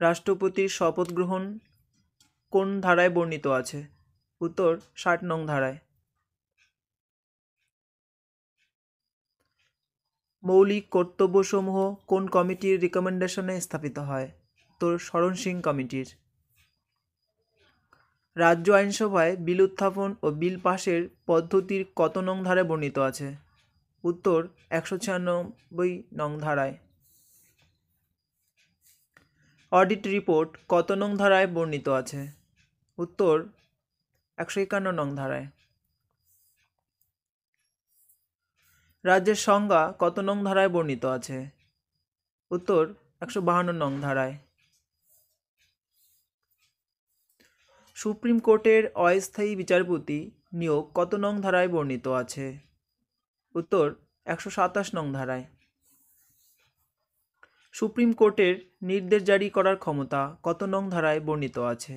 রাষ্ট্রপতির শপথ গ্রহণ কোন ধারায় বর্ণিত আছে? উত্তর 60 নং ধারায়। মৌলিক কর্তব্যসমূহ কোন কমিটির রিকমেন্ডেশনে স্থাপিত হয়? উত্তর শরণ সিং কমিটির। রাজ্য আইনসভায় বিল উত্থাপন ও বিল পাশের পদ্ধতির কত নং ধারায় বর্ণিত আছে? উত্তর 196 নং ধারায়। অডিট রিপোর্ট কত নং ধারায় বর্ণিত আছে? উত্তর 151 নং ধারায়। রাজ্যের সংজ্ঞা কত নং ধারায় বর্ণিত আছে? উত্তর 152 নং ধারায়। সুপ্রিম কোর্টের অস্থায়ী বিচারপতি নিয়োগ কত নং ধারায় বর্ণিত আছে? উত্তর 127 নং ধারায়। সুপ্রিম কোর্টের নির্দেশ জারি করার ক্ষমতা কত নং ধারায় বর্ণিত আছে?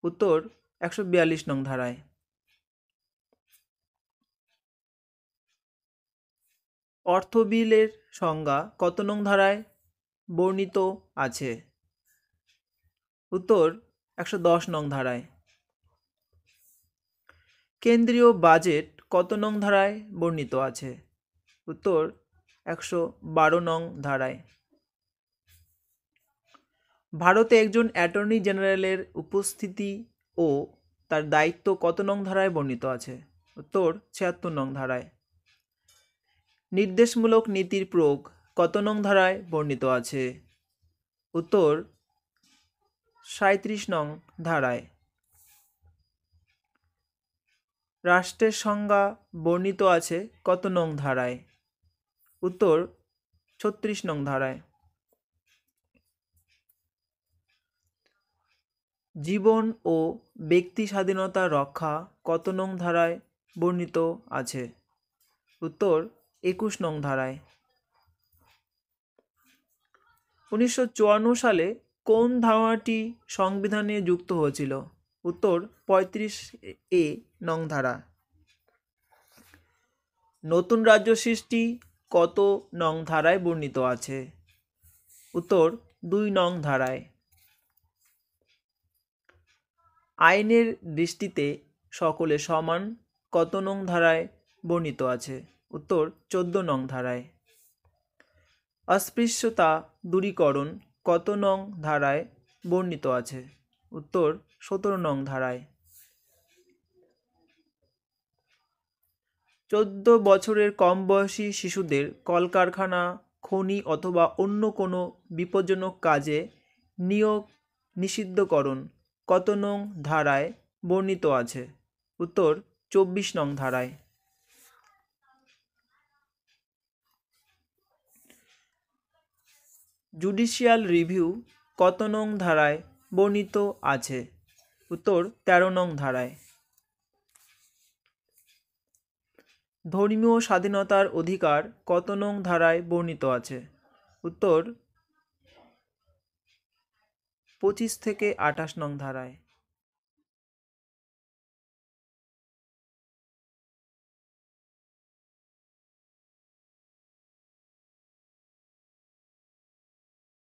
উত্তর 142 নং ধারায়। অর্থ বিলের সংজ্ঞা কত নং ধারায় বর্ণিত আছে? উত্তর 110 নং ধারায়। কেন্দ্রীয় বাজেট কত নং ধারায় বর্ণিত আছে? উত্তর 112 নং ধারায়। ভারতে একজন অ্যাটর্নি জেনারেলের উপস্থিতি ও তার দায়িত্ব কত নং ধারায় বর্ণিত আছে? উত্তর 76 নং ধারায়। নির্দেশমূলক নীতির প্রয়োগ কত নং ধারায় বর্ণিত আছে? উত্তর 37 নং ধারায়। রাষ্ট্রের সংজ্ঞা বর্ণিত আছে কত নং ধারায়? উত্তর 36 নং ধারায়। জীবন ও ব্যক্তি স্বাধীনতা রক্ষা কত নং ধারায় বর্ণিত আছে? উত্তর 21 নং ধারায়। 1954 সালে কোন ধারাটি সংবিধানে যুক্ত হয়েছিল? উত্তর 35A নং ধারা। নতুন রাজ্য সৃষ্টি কত নং ধারায় বর্ণিত আছে? উত্তর 2 নং ধারায়। আইনের দৃষ্টিতে সকলে সমান কত নং ধারায় বর্ণিত আছে? উত্তর 14 নং ধারায়। অস্পৃশ্যতা দূরীকরণ কত নং ধারায় বর্ণিত আছে? উত্তর 17 নং ধারায়। 14 বছরের কম বয়সী শিশুদের কলকারখানা, খনি অথবা অন্য কোনো বিপজ্জনক কাজে নিয়োগ নিষিদ্ধকরণ কত নং ধারায় বর্ণিত আছে? উত্তর 24 নং ধারায়। জুডিশিয়াল রিভিউ কত নং ধারায় বর্ণিত আছে? উত্তর 13 নং ধারায়। ধর্মীয় স্বাধীনতার অধিকার কত নং ধারায় বর্ণিত আছে? উত্তর 25 থেকে 28 নং ধারায়।